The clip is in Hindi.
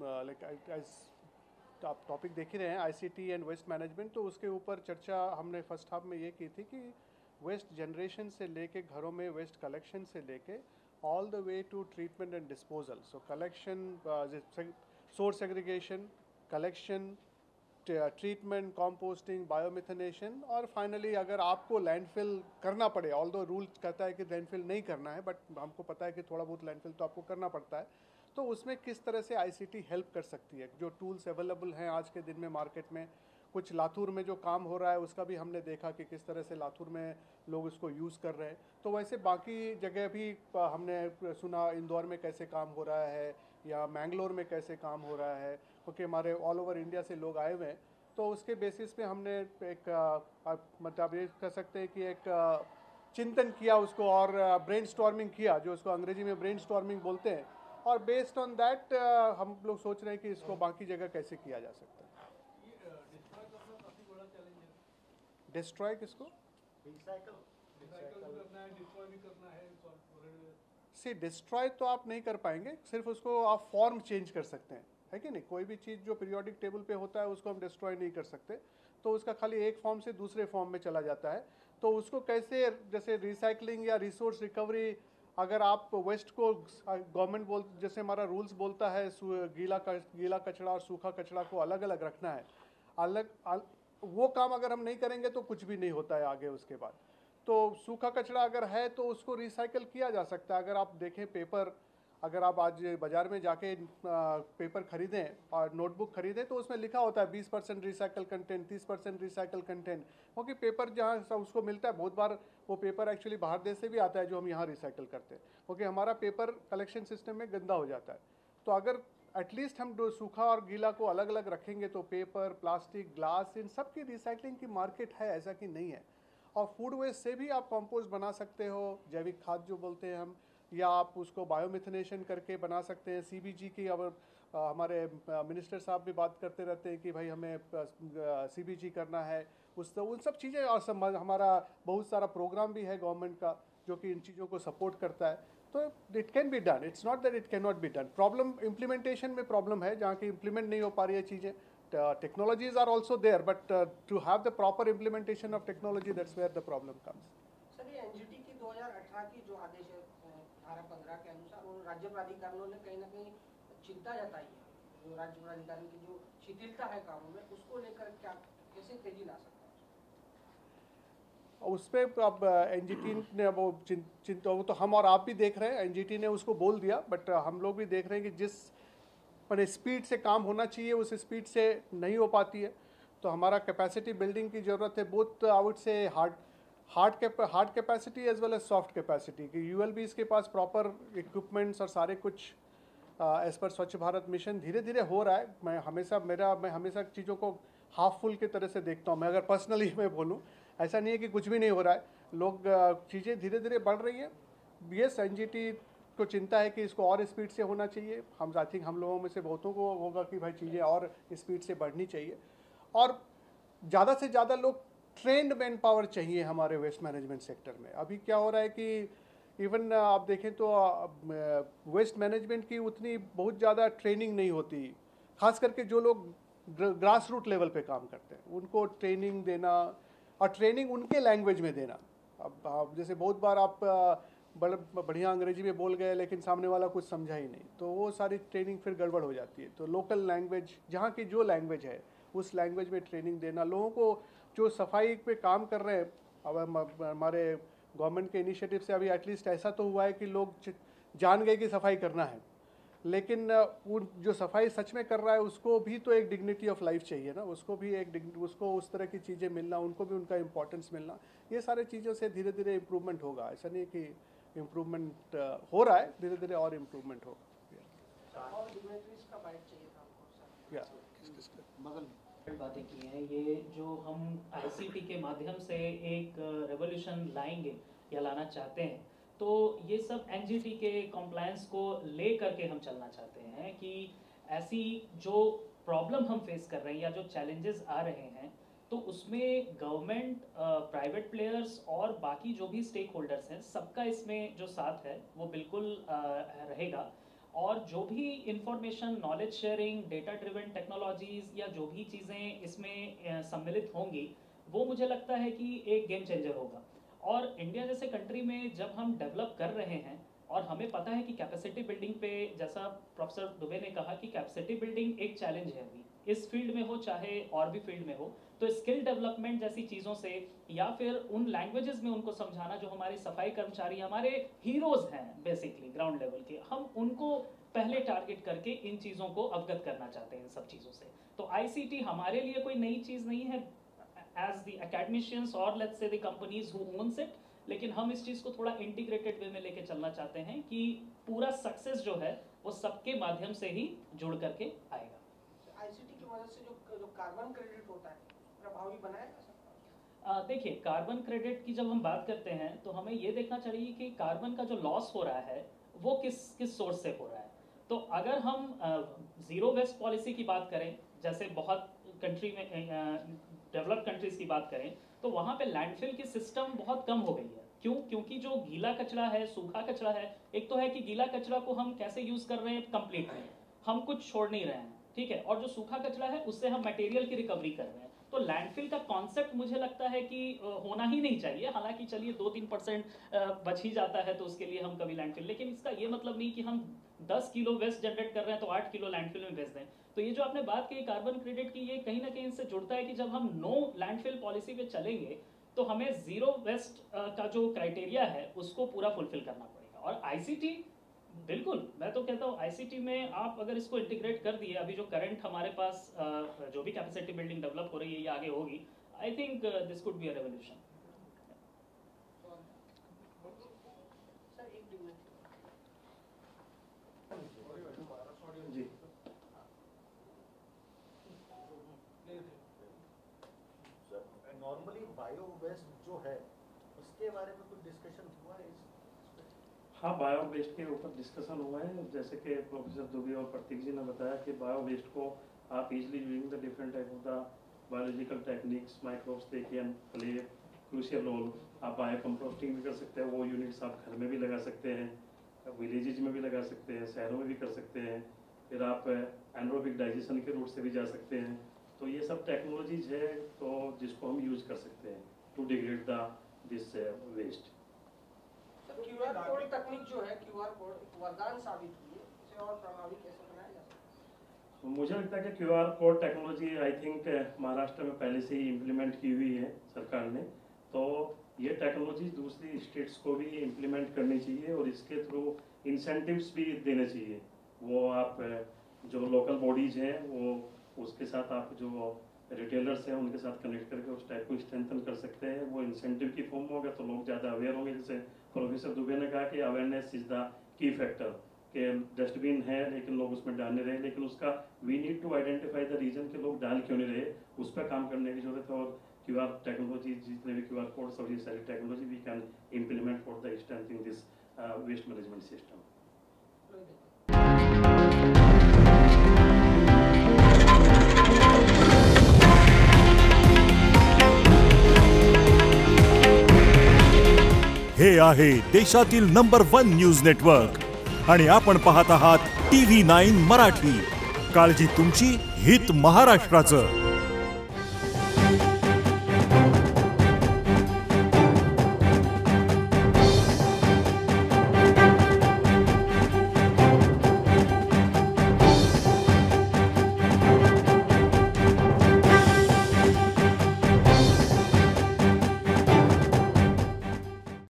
लाइक आप टॉपिक देख ही रहे हैं आईसीटी एंड वेस्ट मैनेजमेंट, तो उसके ऊपर चर्चा हमने फर्स्ट हाफ में ये की थी कि वेस्ट जनरेशन से लेके घरों में वेस्ट कलेक्शन से लेके all the way to treatment and disposal. So collection, source segregation, collection, treatment, composting, biomethanation, और फाइनली अगर आपको लैंडफिल करना पड़े, ऑल दो रूल कहता है कि लैंडफिल नहीं करना है, बट हमको पता है कि थोड़ा बहुत लैंडफिल तो आपको करना पड़ता है, तो उसमें किस तरह से आईसीटी हेल्प कर सकती है। जो टूल्स अवेलेबल हैं आज के दिन में मार्केट में, कुछ लातूर में जो काम हो रहा है उसका भी हमने देखा कि किस तरह से लातूर में लोग उसको यूज़ कर रहे हैं, तो वैसे बाकी जगह भी हमने सुना इंदौर में कैसे काम हो रहा है या मैंगलोर में कैसे काम हो रहा है, क्योंकि हमारे ऑल ओवर इंडिया से लोग आए हुए हैं। तो उसके बेसिस पे हमने एक मतलब ये कह सकते हैं कि एक चिंतन किया उसको, और ब्रेन स्टॉर्मिंग किया, जो उसको अंग्रेजी में ब्रेन स्टॉर्मिंग बोलते हैं, और बेस्ड ऑन दैट हम लोग सोच रहे हैं कि इसको बाकी जगह कैसे किया जा सकता है। डिस्ट्रॉय किसको? सी डिस्ट्रॉय तो आप नहीं कर पाएंगे, सिर्फ उसको आप फॉर्म चेंज कर सकते हैं, है कि नहीं। कोई भी चीज़ जो पीरियोडिक टेबल पे होता है उसको हम डिस्ट्रॉय नहीं कर सकते, तो उसका खाली एक फॉर्म से दूसरे फॉर्म में चला जाता है। तो उसको कैसे, जैसे रिसाइकलिंग या रिसोर्स रिकवरी, अगर आप वेस्ट को गवर्नमेंट जैसे हमारा रूल्स बोलता है गीला कचरा और सूखा कचरा को अलग अलग रखना है, वो काम अगर हम नहीं करेंगे तो कुछ भी नहीं होता है आगे उसके बाद। तो सूखा कचरा अगर है तो उसको रिसाइकल किया जा सकता है। अगर आप देखें पेपर, अगर आप आज बाज़ार में जाके पेपर खरीदें और नोटबुक खरीदें तो उसमें लिखा होता है 20% रिसाइकल कंटेंट, 30% रिसाइकल कंटेंट, क्योंकि पेपर जहाँ उसको मिलता है, बहुत बार वो पेपर एक्चुअली बाहर देश से भी आता है जो हम यहाँ रिसाइकल करते हैं, क्योंकि हमारा पेपर कलेक्शन सिस्टम में गंदा हो जाता है। तो अगर एटलीस्ट हम सूखा और गीला को अलग अलग रखेंगे तो पेपर, प्लास्टिक, ग्लास, इन सब की रिसाइकलिंग की मार्केट है, ऐसा कि नहीं है। और फूड वेस्ट से भी आप कंपोस्ट बना सकते हो, जैविक खाद जो बोलते हैं हम, या आप उसको बायोमिथनेशन करके बना सकते हैं। सीबीजी की अब हमारे मिनिस्टर साहब भी बात करते रहते हैं कि भाई हमें सीबीजी करना है, उन सब चीज़ें, और हमारा बहुत सारा प्रोग्राम भी है गवर्नमेंट का जो कि इन चीज़ों को सपोर्ट करता है। तो it can be done, it's not that it can not be done. Problem implementation में प्रॉब्लम है, जहाँ की इम्प्लीमेंट नहीं हो पा रही है चीज़ें। technologies are also there, but to have the proper implementation of technology, that's where the problem comes. Sir ये एनजीटी की 2018 की जो आदेश है धारा 15 के अनुसार, उन राज्य प्राधिकरणों ने कहीं ना कहीं चिंता जताई है, जो राज्य प्राधिकरण की जो शिथिलता है कानून में, उसको लेकर क्या कैसे तेजी ला सकता है? उस पर अब एनजीटी ने वो चिंता, वो तो हम और आप भी देख रहे हैं, एनजीटी ने उसको बोल दिया, बट हम लोग भी देख रहे हैं कि जिस पर स्पीड से काम होना चाहिए उस स्पीड से नहीं हो पाती है। तो हमारा कैपेसिटी बिल्डिंग की ज़रूरत है, both I would say hard capacity as well as soft capacity कि यूएलबीज़ के पास प्रॉपर इक्विपमेंट्स और सारे कुछ एज पर स्वच्छ भारत मिशन धीरे धीरे हो रहा है। मैं हमेशा चीज़ों को हाफ फुल की तरह से देखता हूँ। मैं अगर पर्सनली मैं बोलूँ, ऐसा नहीं है कि कुछ भी नहीं हो रहा है, लोग चीज़ें धीरे धीरे बढ़ रही हैं। यस, एनजीटी को चिंता है कि इसको और स्पीड से होना चाहिए। आई थिंक हम लोगों में से बहुतों को होगा कि भाई चीज़ें और स्पीड से बढ़नी चाहिए, और ज़्यादा से ज़्यादा लोग ट्रेंड मैन पावर चाहिए हमारे वेस्ट मैनेजमेंट सेक्टर में। अभी क्या हो रहा है कि इवन आप देखें तो वेस्ट मैनेजमेंट की उतनी बहुत ज़्यादा ट्रेनिंग नहीं होती, खास करके जो लोग ग्रास रूट लेवल पे काम करते हैं उनको ट्रेनिंग देना, और ट्रेनिंग उनके लैंग्वेज में देना। अब जैसे बहुत बार आप बढ़िया अंग्रेजी में बोल गए लेकिन सामने वाला कुछ समझा ही नहीं, तो वो सारी ट्रेनिंग फिर गड़बड़ हो जाती है। तो लोकल लैंग्वेज, जहाँ की जो लैंग्वेज है उस लैंग्वेज में ट्रेनिंग देना लोगों को, जो सफाई पे काम कर रहे हैं। अब हमारे गवर्नमेंट के इनिशिएटिव से अभी एटलीस्ट ऐसा तो हुआ है कि लोग जान गए कि सफाई करना है, लेकिन जो सफाई सच में कर रहा है उसको भी तो एक डिग्निटी ऑफ लाइफ चाहिए ना, उसको भी उसको उस तरह की चीज़ें मिलना, उनको भी उनका इंपॉर्टेंस मिलना, ये सारी चीज़ों से धीरे धीरे इम्प्रूवमेंट होगा। ऐसा नहीं कि इम्प्रूवमेंट हो रहा है, धीरे धीरे और इम्प्रूवमेंट होगा। बातें की हैं, ये जो हम आईसीटी के माध्यम से एक रेवोल्यूशन लाएंगे या लाना चाहते हैं, तो ये सब एनजीटी के कॉम्प्लायंस को ले करके हम चलना चाहते हैं कि ऐसी जो प्रॉब्लम हम फेस कर रहे हैं या जो चैलेंजेस आ रहे हैं, तो उसमें गवर्नमेंट, प्राइवेट प्लेयर्स और बाकी जो भी स्टेक होल्डर्स हैं, सबका इसमें जो साथ है वो बिल्कुल रहेगा। और जो भी information, knowledge sharing, data driven technologies या जो भी चीज़ें इसमें सम्मिलित होंगी, वो मुझे लगता है कि एक गेम चेंजर होगा। और इंडिया जैसे कंट्री में जब हम डेवलप कर रहे हैं और हमें पता है कि कैपेसिटी बिल्डिंग पे, जैसा प्रोफेसर दुबे ने कहा कि कैपेसिटी बिल्डिंग एक चैलेंज है अभी इस फील्ड में हो चाहे और भी फील्ड में हो, तो स्किल डेवलपमेंट जैसी चीज़ों से या फिर उन लैंग्वेजेस में उनको समझाना जो हमारे सफाई कर्मचारी हमारे हीरोज हैं बेसिकली ग्राउंड लेवल के, हम उनको पहले टारगेट करके इन चीज़ों को अवगत करना चाहते हैं इन सब चीज़ों से। तो आईसीटी हमारे लिए कोई नई चीज़ नहीं है एज द एकेडमिशियंस और let's say the companies who owns it, लेकिन हम इस चीज़ को थोड़ा इंटीग्रेटेड वे में लेके चलना चाहते हैं कि पूरा सक्सेस जो है वो सबके माध्यम से ही जुड़ करके आएगा। आईसीटी की वजह से जो कार्बन क्रेडिट होता है प्रभावी बनाएगा? देखिए, कार्बन क्रेडिट की जब हम बात करते हैं तो हमें ये देखना चाहिए कि कार्बन का जो लॉस हो रहा है वो किस सोर्स से हो रहा है। तो अगर हम जीरो वेस्ट पॉलिसी की बात करें, जैसे बहुत कंट्री में डेवलप्ड कंट्रीज की बात करें, तो वहाँ पे लैंडफिल की सिस्टम बहुत कम हो गई है। क्यों? क्योंकि जो गीला कचरा है, सूखा कचरा है, एक तो है कि गीला कचरा को हम कैसे यूज कर रहे हैं कंप्लीटली, हम कुछ छोड़ नहीं रहे हैं, ठीक है, और जो सूखा कचरा है उससे हम मटेरियल की रिकवरी कर रहे हैं। तो लैंडफिल का कॉन्सेप्ट मुझे लगता है कि होना ही नहीं चाहिए। हालांकि चलिए 2-3% बच ही जाता है तो उसके लिए हम कभी लैंडफिल, लेकिन इसका ये मतलब नहीं कि हम 10 किलो वेस्ट जनरेट कर रहे हैं तो 8 किलो लैंडफिल में भेज दें। तो ये जो आपने बात की कार्बन क्रेडिट की, ये कहीं ना कहीं इससे जुड़ता है कि जब हम नो लैंडफिल पॉलिसी पे चलेंगे तो हमें जीरो वेस्ट का जो क्राइटेरिया है उसको पूरा फुलफिल करना पड़ेगा। और आईसीटी, बिल्कुल मैं तो कहता हूँ आईसीटी में आप अगर इसको इंटीग्रेट कर दिए, अभी जो करंट हमारे पास जो भी कैपेसिटी बिल्डिंग डेवलप हो रही है या आगे होगी, I think this could be a revolution. जी, नॉर्मली बायो वेस्ट जो है उसके बारे में कुछ डिस्कशन हुआ है? हाँ, बायो वेस्ट के ऊपर डिस्कशन हुआ है। जैसे कि प्रोफेसर दुबे और प्रतीक जी ने बताया कि बायो वेस्ट को आप easily using the different type of the biological techniques, microbes they can play crucial role. आप बायो कंपोस्टिंग भी कर सकते हैं, वो यूनिट्स आप घर में भी लगा सकते हैं, विलेजेज में भी लगा सकते हैं, शहरों में भी कर सकते हैं। फिर आप एनारोबिक डाइजेशन के रूट से भी जा सकते हैं। तो ये सब टेक्नोलॉजीज है तो जिसको हम यूज कर सकते हैं to degrade the this waste. QR code तकनीक जो है, क्यूआर कोड वरदान साबित हुई है, इसे और प्रभावी कैसे बनाया जा सकता है? मुझे लगता है कि QR code technology I think Maharashtra में पहले से ही इम्प्लीमेंट की हुई है सरकार ने, तो ये टेक्नोलॉजी दूसरी स्टेट्स को भी इम्प्लीमेंट करनी चाहिए और इसके थ्रू इंसेंटिव्स भी देने चाहिए। वो आप जो लोकल बॉडीज हैं वो उसके साथ आप जो रिटेलर्स हैं उनके साथ कनेक्ट करके उस टाइप को स्ट्रेंथन कर सकते हैं। वो इंसेंटिव की फॉर्म होगा तो लोग ज़्यादा अवेयर होंगे। जैसे प्रोफेसर दुबे ने कहा कि awareness is the key factor, कि डस्टबिन है लेकिन लोग उसमें डाल नहीं रहे, लेकिन उसका we need to identify the reason के लोग डाल क्यों नहीं रहे, उस पर काम करने की जरूरत है। और क्यूआर टेक्नोलॉजी, जितने भी क्यूआर कोड्स और ये सारी technology we can implement for the strengthening this waste management system. हे आहे देशातील नंबर 1 न्यूज नेटवर्क आणि आपण पाहत आहात TV9 मराठी। काळजी तुमची, हित महाराष्ट्राचं।